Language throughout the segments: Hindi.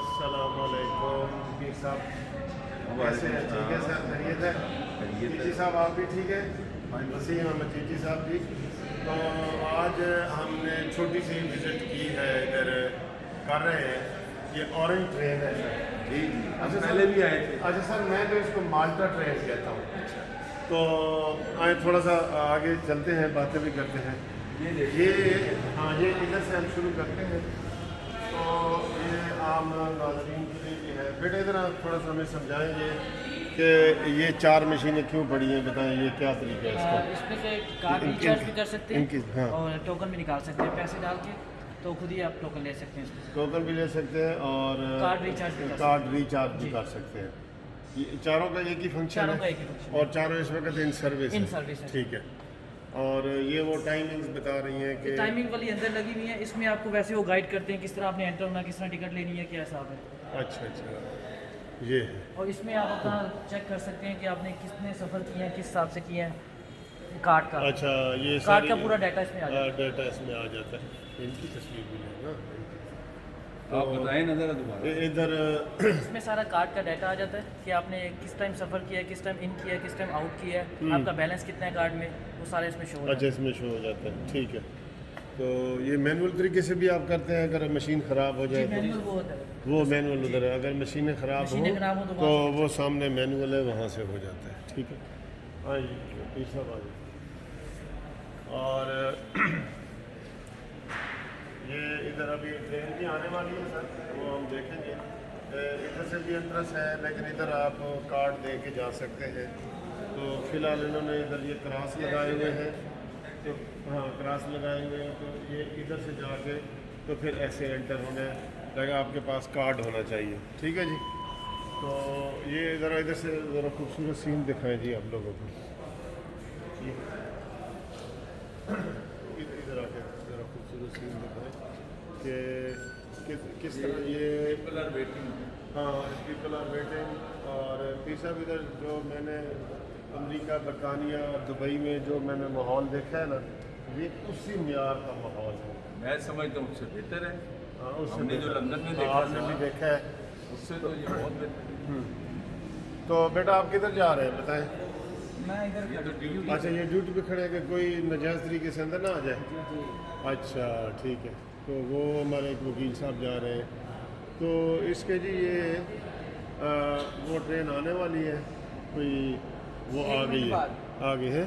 अस्सलामुअलैकुम पीर साहब, कैसे हैं? ठीक है सर, खैरियत है? चीची साहब आप भी ठीक है? वसीम अहमद चीची साहब जी। तो आज हमने छोटी सी विज़िट की है, इधर कर रहे हैं। ये ऑरेंज ट्रेन है सर। जी अच्छा पहले भी आए थे। अच्छा सर, मैं तो इसको माल्टा ट्रेन कहता हूँ। तो आए थोड़ा सा आगे चलते हैं, बातें भी करते हैं। ये हाँ, ये इधर से हम शुरू करते हैं। तो ये आम नाज़रीन के लिए ये है। बेटा इधर आप थोड़ा सा हमें समझाएंगे कि ये 4 मशीनें क्यों पड़ी हैं, बताएं ये क्या तरीका है इसका? इसमें से कार्ड रिचार्ज भी कर सकते हैं हाँ। और टोकन भी निकाल सकते हैं पैसे डाल के, तो खुद ही आप टोकन ले सकते हैं इसमें से। टोकन भी ले सकते हैं और कार्ड रिचार्ज भी कर कार्ड रिचार्ज भी कर सकते हैं। ये चारों का एक ही फंक्शन चारों का है एक ही फंक्शन और चारों इस वक्त इन सर्विस इन है। सर्विस है। ठीक है। और ये वो टाइमिंग्स बता रही हैं कि टाइमिंग वाली अंदर लगी हुई है। इसमें आपको वैसे वो गाइड करते हैं किस तरह आपने एंटर होना, किस तरह टिकट लेनी है, क्या हिसाब है। अच्छा अच्छा, ये है। और इसमें आप अपना चेक कर सकते हैं कि आपने कितने सफ़र किए हैं, किस हिसाब से किए हैं कार्ड का। अच्छा, ये कार्ड का पूरा डाटा इसमें आ जाता है। डाटा इसमें आ जाता है। इनकी तस्वीर भी लेना आप बताएं नजर दोबारा। इधर इसमें सारा कार्ड का डाटा आ जाता है कि आपने किस टाइम सफ़र किया है, किस टाइम इन किया है, किस टाइम आउट किया है, आपका बैलेंस कितना है कार्ड में, वो सारे इसमें शो हो अच्छा जाता इसमें शो हो जाता है। ठीक है। तो ये मैनुअल तरीके से भी आप करते हैं? अगर मशीन ख़राब हो जाए है। मैनुअल वो होता है। तो वो मैनुअल उधर है। अगर मशीनें ख़राब मशीनें खराब हो हो तो तो वो सामने मैनुअल है, वहाँ से हो जाता है। ठीक है। आइए पीछा आइए। और ये इधर अभी ट्रेन भी आने वाली है सर, वो हम देखेंगे। इधर से भी एंट्रेंस है, लेकिन इधर आप कार्ड दे के जा सकते हैं। तो फिलहाल इन्होंने इधर ये क्रॉस लगाए हुए हैं। तो हाँ, क्रॉस लगाए हुए हैं। तो ये इधर से जाके तो फिर ऐसे एंटर होना लगा, आपके पास कार्ड होना चाहिए। ठीक है जी। तो ये ज़रा इधर से ज़रा खूबसूरत सीन दिखाएं जी आप लोगों को। इधर आके ज़रा खूबसूरत सीन दिखाएं कि किस तरह ये हाँ, पीपल आर वेटिंग। और पीछा इधर जो मैंने अमेरिका, बरतानिया और दुबई में जो मैंने माहौल देखा है ना, ये उसी मियार का माहौल है। मैं समझता हूँ उससे बेहतर है। हाँ, उससे हमने जो बेहतर। लंदन में देखा आपने भी देखा है। उससे तो ये बहुत बेहतर है। तो बेटा आप किधर जा रहे हैं बताएं? मैं इधर ये तो ड्यूटी अच्छा, ये ड्यूटी पे खड़े हैं कि कोई नाजायज़ तरीके से अंदर ना आ जाए। अच्छा ठीक है। तो वो हमारे एक वकील साहब जा रहे हैं। तो इसके जी ये वो ट्रेन आने वाली है कोई, वो आ गई है, आ गई है।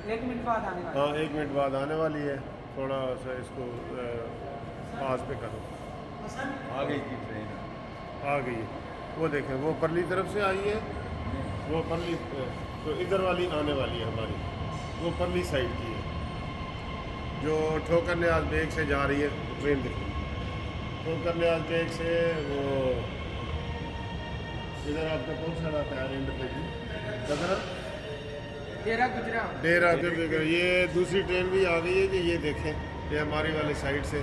1 मिनट बाद आने वाला हाँ, 1 मिनट बाद आने वाली है। थोड़ा सा इसको पास पे करो। आ गई की ट्रेन। आ गई है, वो देखें, वो परली तरफ से आई है। वो परली तो इधर वाली आने वाली है हमारी, वो परली साइड की है जो ठोकर न्याज बेग से जा रही है ट्रेन। देखिए ठोकर न्याज बेग से वो इधर आपका कौन सा रास्ता है एंड पे जी? कदरा डेरा गुजरा। ये दूसरी ट्रेन भी आ गई है कि ये देखें, ये हमारी वाली साइड से।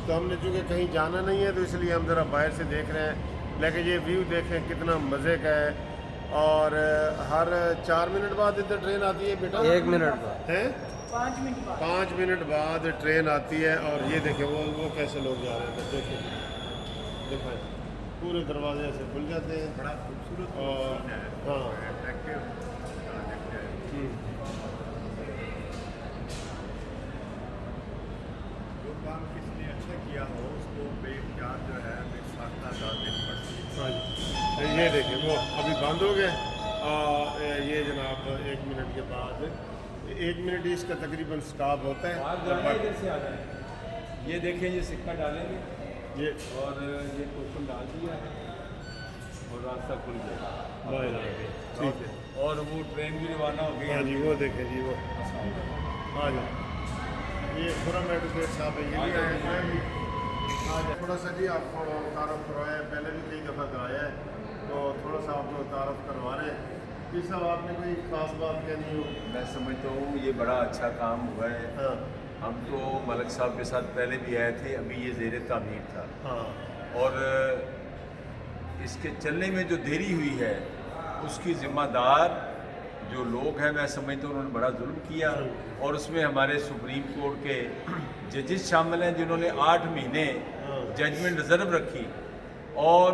तो हमने चूँकि कहीं जाना नहीं है तो इसलिए हम ज़रा बाहर से देख रहे हैं, लेकिन ये व्यू देखें कितना मज़े का है। और हर 4 मिनट बाद इधर ट्रेन आती है बेटा? 1 मिनट बाद है 5 मिनट बाद। 5 मिनट बाद ट्रेन आती है। और ये देखें वो कैसे लोग जा रहे हैं, देखें देखें पूरे दरवाजे से खुल जाते हैं। बड़ा खूबसूरत और हाँ जो काम किसी ने अच्छा किया हो उसको बेख्तियार जो है बेसाख्ता डाल देनी पड़ती है। हाँ जी। ये देखें वो अभी बंद हो गए। और ये जनाब 1 मिनट के बाद 1 मिनट इसका तकरीबन स्टॉप होता है। इधर से आ जाए। ये देखें, ये सिक्का डालेंगे ये और ये टोकन डाल दिया है और रास्ता खुल गया। ठीक है। और वो ट्रेन भी रवाना हो गई। हाँ जी, वो देखें जी वो आ जाए। ये खुरम एडवोकेट साहब है, ये भी आए हैं। आ जाए थोड़ा सा जी आपको तारफ़ करवाया है, पहले भी कई दफ़ा कराया है तो थोड़ा सा आपको तारफ़ करवा रहे हैं। फिर साहब आपने कोई ख़ास बात कहनी हो? मैं समझता हूँ ये बड़ा अच्छा काम हुआ है। हाँ हम तो मलिक साहब के साथ पहले भी आए थे, अभी ये ज़ेर तामीर था। हाँ और इसके चलने में जो देरी हुई है उसकी ज़िम्मेदार जो लोग हैं, मैं समझता हूँ उन्होंने बड़ा जुल्म किया। और उसमें हमारे सुप्रीम कोर्ट के जजेस शामिल हैं जिन्होंने 8 महीने जजमेंट रिजर्व रखी और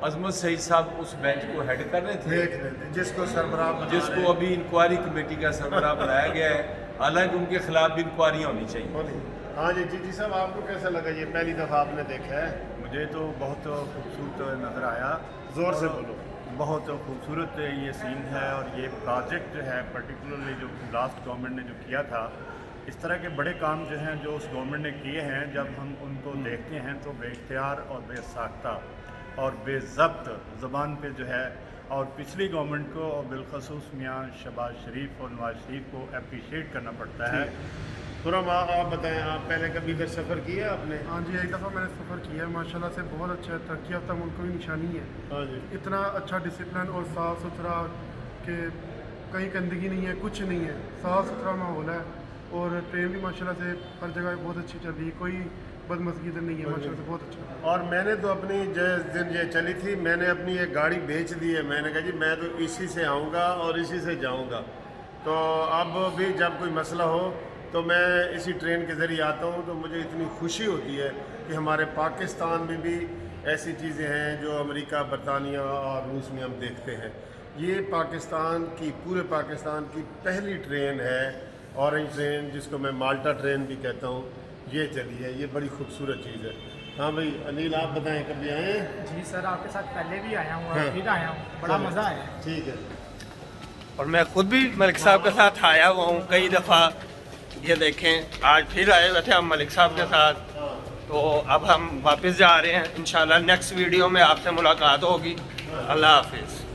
अजमत सईद साहब उस बेंच को हेड कर रहे थे, देख रहे थे जिसको सरबराह बना रहे जिसको अभी इंक्वायरी कमेटी का सरबराह बनाया गया है। हालांकि उनके खिलाफ भी इंक्वायरियाँ होनी चाहिए। हैं। हाँ जी जी साहब, आपको कैसा लगा? ये पहली दफ़ा आपने देखा है? मुझे तो बहुत खूबसूरत नज़र आया। ज़ोर से और बोलो। बहुत खूबसूरत ये सीन है और ये प्रोजेक्ट जो है पर्टिकुलरली जो लास्ट गवर्नमेंट ने जो किया था, इस तरह के बड़े काम जो हैं जो उस गवर्नमेंट ने किए हैं, जब हम उनको देखते हैं तो बेख्तियार और बेसाख्ता और बेज़ब्त ज़बान पे जो है, और पिछली गवर्नमेंट को और बिलखसूस मियाँ शहबाज शरीफ और नवाज शरीफ को अप्रिशिएट करना पड़ता है। खुरम आप बताएं, आप पहले कभी इधर सफ़र किया आपने? हाँ जी, एक दफ़ा मैंने सफ़र किया है, माशाल्लाह से बहुत अच्छा है। तरक्की याफ्ता मुल्क की निशानी है। हाँ जी। इतना अच्छा डिसिप्लिन और साफ़ सुथरा कि कहीं गंदगी नहीं है, कुछ नहीं है, साफ़ सुथरा माहौल है। और ट्रेन भी माशाल्लाह से हर जगह बहुत अच्छी चल रही है, कोई बदमज़गी इधर नहीं है, माशाल्लाह से बहुत अच्छा। और मैंने तो अपनी जिस दिन ये चली थी, मैंने अपनी एक गाड़ी बेच दी है। मैंने कहा जी मैं तो इसी से आऊँगा और इसी से जाऊँगा। तो अब भी जब कोई मसला हो तो मैं इसी ट्रेन के ज़रिए आता हूँ, तो मुझे इतनी खुशी होती है कि हमारे पाकिस्तान में भी ऐसी चीज़ें हैं जो अमेरिका, बरतानिया और रूस में हम देखते हैं। ये पाकिस्तान की, पूरे पाकिस्तान की पहली ट्रेन है, ऑरेंज ट्रेन, जिसको मैं माल्टा ट्रेन भी कहता हूँ, ये चली है। ये बड़ी खूबसूरत चीज़ है। हाँ भाई अनिल, आप बताएं कभी आए हैं? जी सर, आपके साथ पहले भी आया हूँ हाँ। और फिर आया हूँ, बड़ा चलो, मज़ा आया। ठीक है। और मैं खुद भी मलिक साहब के साथ आया हुआ हूँ कई दफ़ा। ये देखें, आज फिर आए हुए थे हम मलिक साहब के साथ। तो अब हम वापस जा रहे हैं। इंशाल्लाह नेक्स्ट वीडियो में आपसे मुलाकात होगी। अल्लाह हाफिज़।